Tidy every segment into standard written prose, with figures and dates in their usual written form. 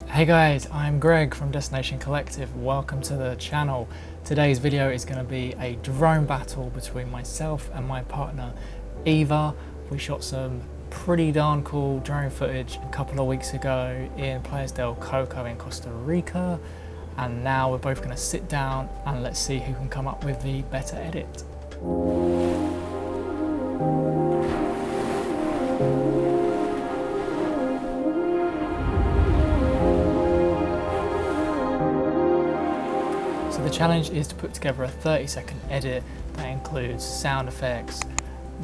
Hey guys, I'm Greg from Destination Collective. Welcome to the channel. Today's video is going to be a drone battle between myself and my partner Eva. We shot some pretty darn cool drone footage a couple of weeks ago in Playas del Coco in Costa Rica, and now we're both going to sit down and let's see who can come up with the better edit. So the challenge is to put together a 30-second edit that includes sound effects,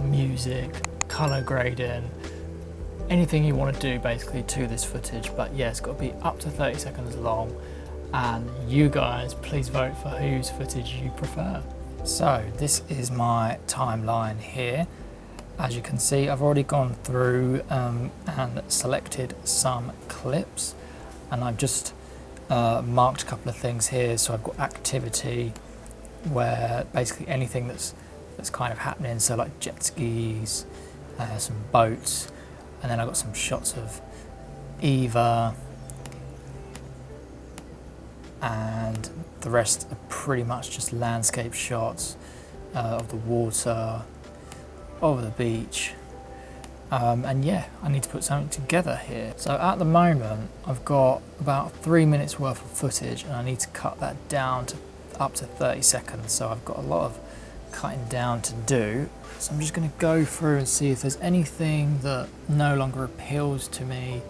music, color grading, anything you want to do basically to this footage. But yeah, it's got to be up to 30 seconds long, and you guys please vote for whose footage you prefer. So this is my timeline here. As you can see, I've already gone through and selected some clips, and I've just marked a couple of things here. So I've got activity, where basically anything that's kind of happening, so like jet skis, some boats, and then I've got some shots of Eva, and the rest are pretty much just landscape shots of the water, of the beach. And yeah, I need to put something together here. So at the moment, I've got about 3 minutes worth of footage, and I need to cut that down to up to 30 seconds. So I've got a lot of cutting down to do. So I'm just going to go through and see if there's anything that no longer appeals to me.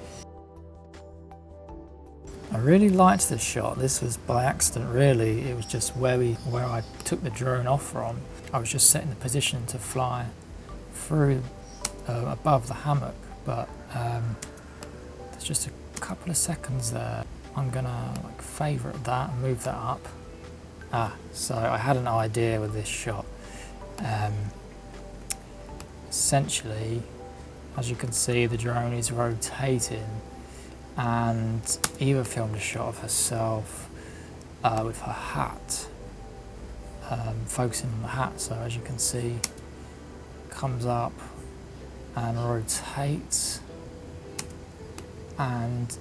I really liked this shot. This was by accident, really. It was just where I took the drone off from. I was just setting the position to fly through above the hammock, but there's just a couple of seconds there. I'm gonna like favorite that and move that up. So I had an idea with this shot. Essentially, as you can see, the drone is rotating, and Eva filmed a shot of herself with her hat, focusing on the hat. So as you can see, comes up and rotates, and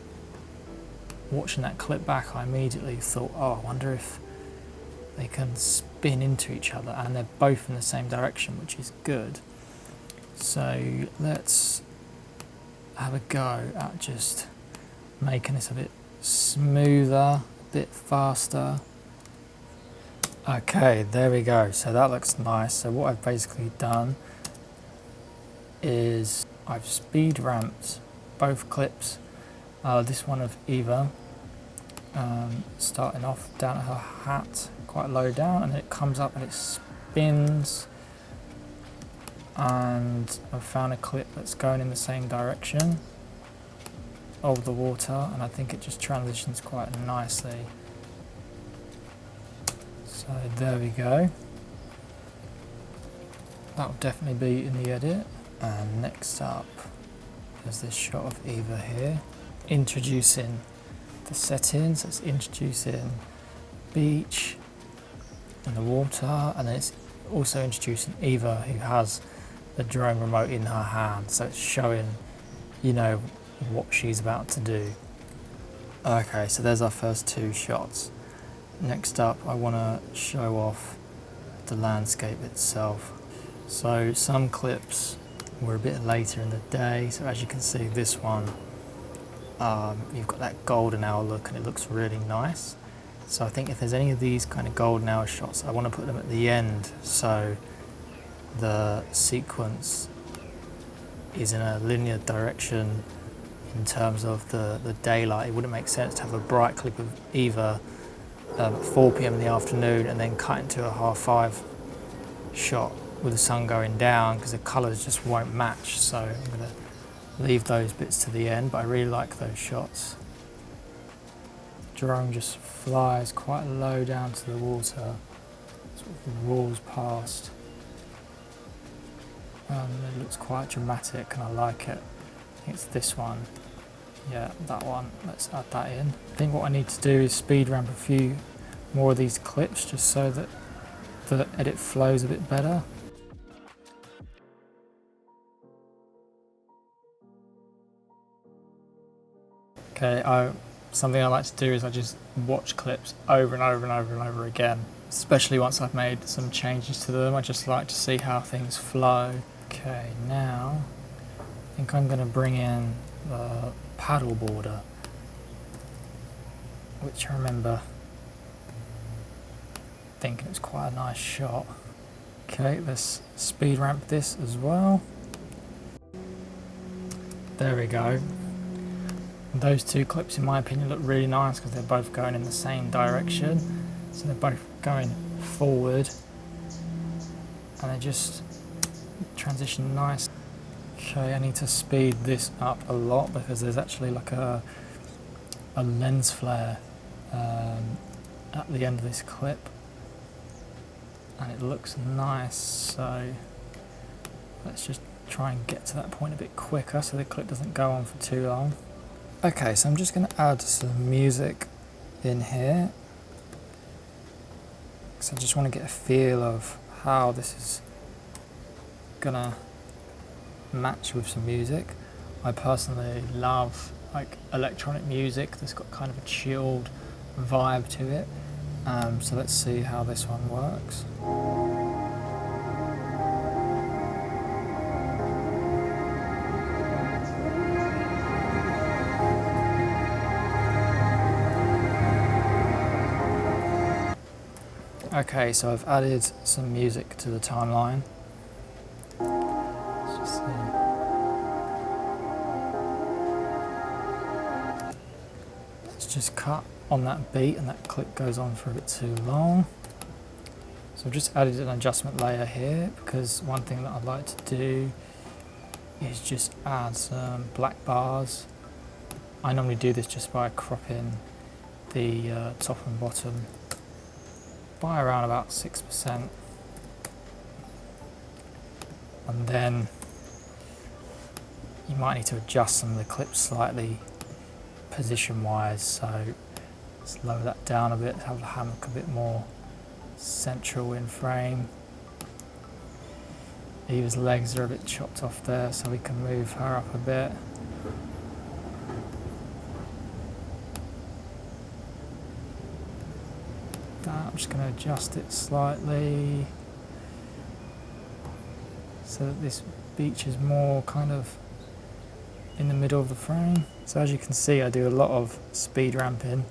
watching that clip back, I immediately thought, oh, I wonder if they can spin into each other, and they're both in the same direction, which is good. So let's have a go at just making this a bit smoother, a bit faster. Okay, there we go. So that looks nice. So what I've basically done is I've speed ramped both clips. This one of Eva, starting off down at her hat, quite low down, and then it comes up and it spins. And I've found a clip that's going in the same direction of the water, and I think it just transitions quite nicely. So there we go. That will definitely be in the edit. And next up is this shot of Eva here, introducing the settings. It's introducing beach and the water, and then it's also introducing Eva, who has the drone remote in her hand. So it's showing, you know, what she's about to do. Okay, so there's our first two shots. Next up, I want to show off the landscape itself. So some clips were a bit later in the day, so as you can see, this one, you've got that golden hour look, and it looks really nice. So I think if there's any of these kind of golden hour shots, I want to put them at the end, so the sequence is in a linear direction in terms of the daylight. It wouldn't make sense to have a bright clip of Eva at 4 p.m. in the afternoon and then cut into a 5:30 shot with the sun going down, because the colours just won't match. So I'm going to leave those bits to the end, but I really like those shots. Drone just flies quite low down to the water, sort of rolls past. It looks quite dramatic, and I like it. I think it's this one. Yeah, that one. Let's add that in. I think what I need to do is speed ramp a few more of these clips, just so that the edit flows a bit better. Okay, I something I like to do is I just watch clips over and over and over and over again, especially once I've made some changes to them. I just like to see how things flow. Okay, now I think I'm going to bring in the paddle border, which I remember thinking it was quite a nice shot. Okay, let's speed ramp this as well. There we go. Those two clips, in my opinion, look really nice because they're both going in the same direction. So they're both going forward and they just transition nice. Okay, I need to speed this up a lot because there's actually like a lens flare at the end of this clip, and it looks nice, so let's just try and get to that point a bit quicker so the clip doesn't go on for too long. Okay, so I'm just going to add some music in here because I just want to get a feel of how this is going to match with some music. I personally love like electronic music that's got kind of a chilled vibe to it, so let's see how this one works. Okay, so I've added some music to the timeline. Let's just see. Let's just cut on that beat, and that clip goes on for a bit too long. So I've just added an adjustment layer here because one thing that I'd like to do is just add some black bars. I normally do this just by cropping the top and bottom by around about 6%, and then you might need to adjust some of the clips slightly position wise, so let's lower that down a bit, have the hammock a bit more central in frame. Eva's legs are a bit chopped off there, so we can move her up a bit. I'm just going to adjust it slightly so that this beach is more kind of in the middle of the frame. So as you can see, I do a lot of speed ramping,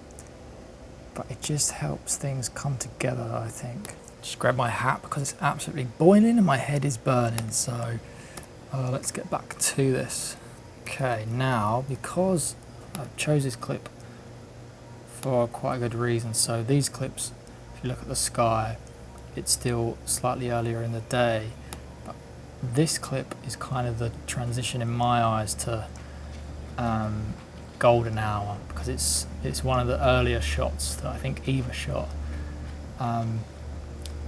but it just helps things come together, I think. Just grab my hat because it's absolutely boiling and my head is burning, so let's get back to this. Okay, now because I've chose this clip for quite a good reason, so these clips, if you look at the sky, it's still slightly earlier in the day, but this clip is kind of the transition in my eyes to golden hour, because it's one of the earlier shots that I think Eva shot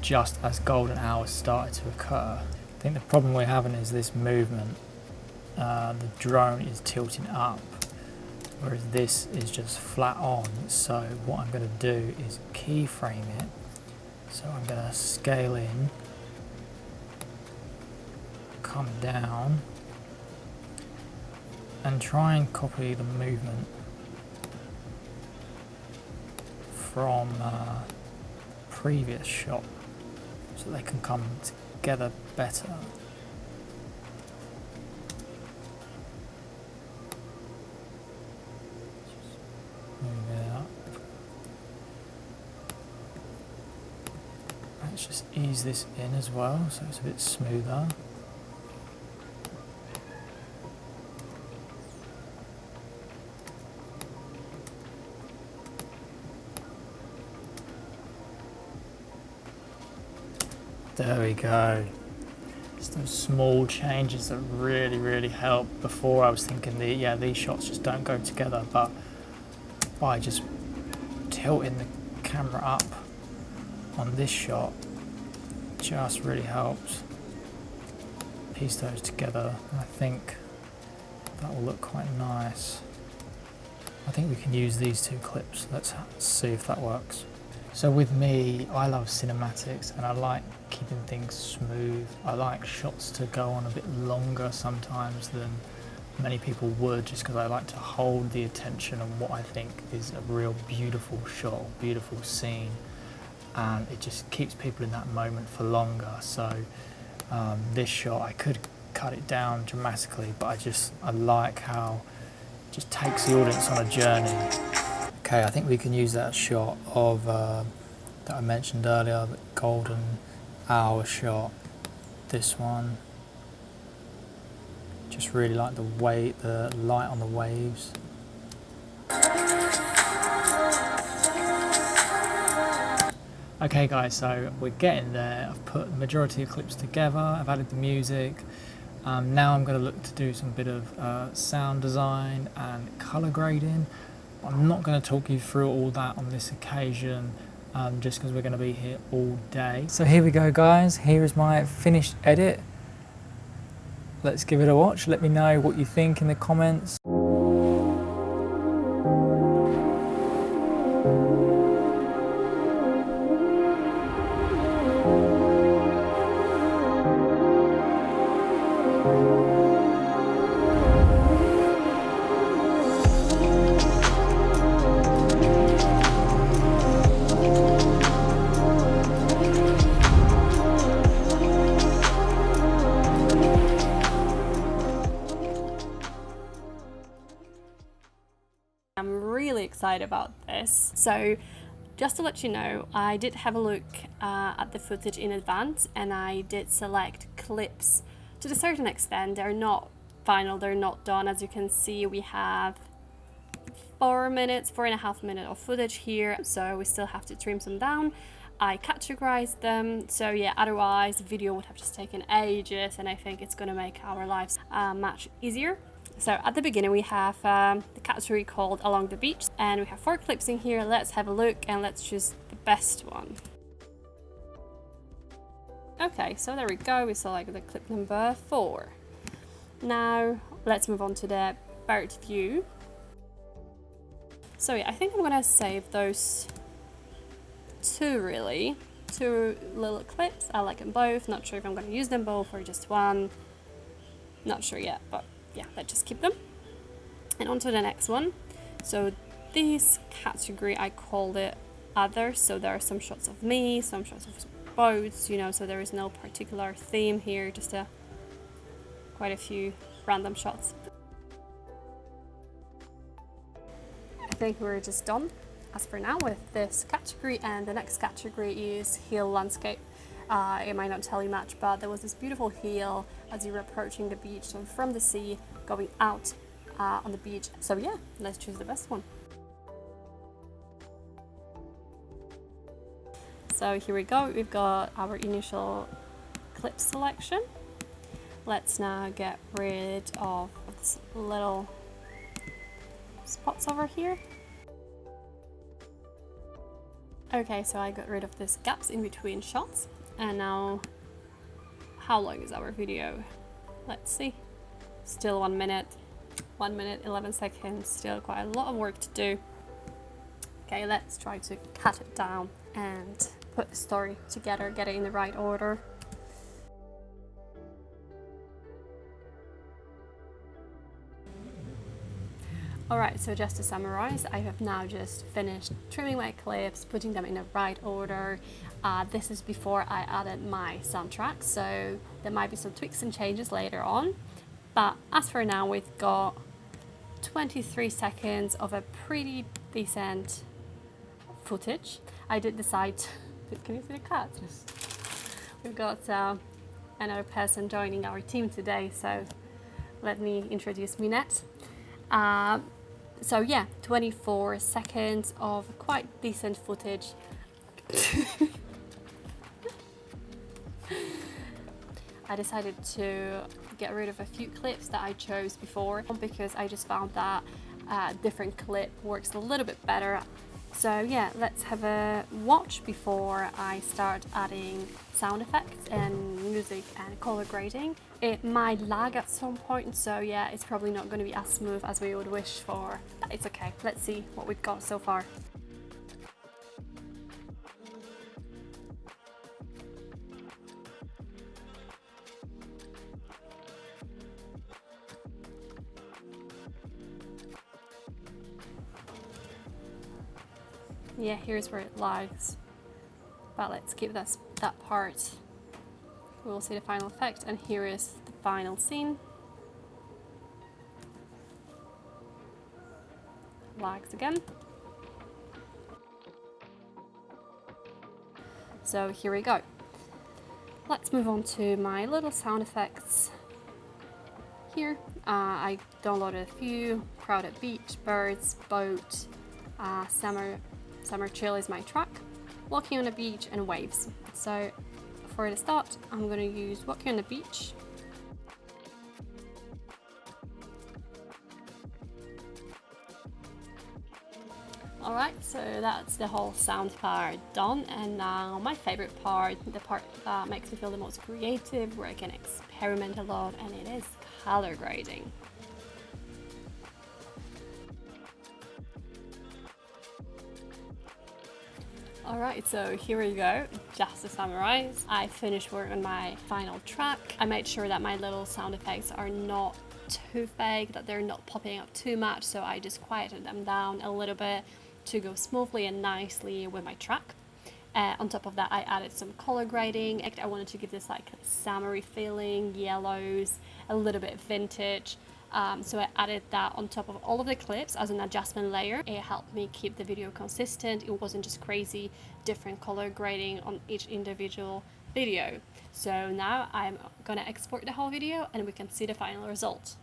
just as golden hour started to occur. I think the problem we're having is this movement. The drone is tilting up, whereas this is just flat on. So what I'm going to do is keyframe it. So I'm going to scale in, come down, and try and copy the movement from previous shot so they can come together better. Move it up. Let's just ease this in as well so it's a bit smoother. There we go. It's those small changes that really help. Before I was thinking these shots just don't go together, but by just tilting the camera up on this shot just really helps piece those together, and I think that will look quite nice. I think we can use these two clips. Let's see if that works. So with me, I love cinematics and I like keeping things smooth. I like shots to go on a bit longer sometimes than many people would, just because I like to hold the attention on what I think is a real beautiful shot, beautiful scene, and it just keeps people in that moment for longer. So this shot, I could cut it down dramatically, but I like how it just takes the audience on a journey. Okay, I think we can use that shot of that I mentioned earlier, the golden hour shot. This one, just really like the light on the waves. Okay guys, so we're getting there. I've put the majority of clips together, I've added the music. Now I'm going to look to do some bit of sound design and colour grading. I'm not going to talk you through all that on this occasion, just because we're going to be here all day. So here we go guys, here is my finished edit. Let's give it a watch, let me know what you think in the comments. I'm really excited about this. So just to let you know, I did have a look at the footage in advance, and I did select clips to a certain extent. They're not final, they're not done. As you can see, we have 4.5 minutes of footage here, so we still have to trim some down. I categorized them, so yeah, otherwise the video would have just taken ages, and I think it's gonna make our lives much easier. So at the beginning we have the category called Along the Beach, and we have 4 clips in here. Let's have a look and let's choose the best one. Okay, so there we go, we select the clip number 4. Now let's move on to the bird view. So yeah, I think I'm gonna save those 2 little clips. I like them both, not sure if I'm gonna use them both or just one, not sure yet, but yeah, let's just keep them. And on to the next one. So this category, I called it other, so there are some shots of me, some shots of boats, you know, so there is no particular theme here, just quite a few random shots. I think we're just done as for now with this category, and the next category is hill landscape. It might not tell you much, but there was this beautiful hill as you were approaching the beach, so from the sea going out on the beach. So yeah, let's choose the best one. So here we go, we've got our initial clip selection. Let's now get rid of these little spots over here. Okay, so I got rid of these gaps in between shots, and now how long is our video? Let's see, still 1 minute, 1 minute 11 seconds, still quite a lot of work to do. Okay, let's try to cut it down and put the story together, get it in the right order. Alright, so just to summarize, I have now just finished trimming my clips, putting them in the right order. This is before I added my soundtrack, so there might be some tweaks and changes later on. But as for now, we've got 23 seconds of a pretty decent footage. I did decide to, can you see the cat? Yes. We've got another person joining our team today, so let me introduce Minette. So yeah, 24 seconds of quite decent footage. I decided to get rid of a few clips that I chose before because I just found that a different clip works a little bit better. So yeah, let's have a watch before I start adding sound effects and music and color grading. It might lag at some point, so yeah, it's probably not going to be as smooth as we would wish for. But it's okay, let's see what we've got so far. Yeah, here's where it lags. But let's keep that part. We'll see the final effect, and here is the final scene. Lags again. So here we go. Let's move on to my little sound effects. Here, I downloaded a few: crowded beach, birds, boat, summer chill is my track, walking on the beach, and waves. So for the start, I'm going to use walking on the beach. Alright, so that's the whole sound part done, and now my favorite part, the part that makes me feel the most creative, where I can experiment a lot, and it is color grading. Alright, so here we go. Just to summarize, I finished work on my final track. I made sure that my little sound effects are not too fake, that they're not popping up too much, so I just quieted them down a little bit to go smoothly and nicely with my track. On top of that, I added some color grading. I wanted to give this like summery feeling, yellows, a little bit vintage. So I added that on top of all of the clips as an adjustment layer. It helped me keep the video consistent. It wasn't just crazy different color grading on each individual video. So now I'm gonna export the whole video and we can see the final result.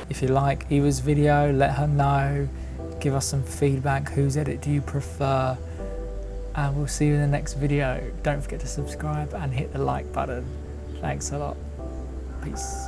If you like Eva's video, let her know, give us some feedback. Whose edit do you prefer? And we'll see you in the next video. Don't forget to subscribe and hit the like button. Thanks a lot. Peace.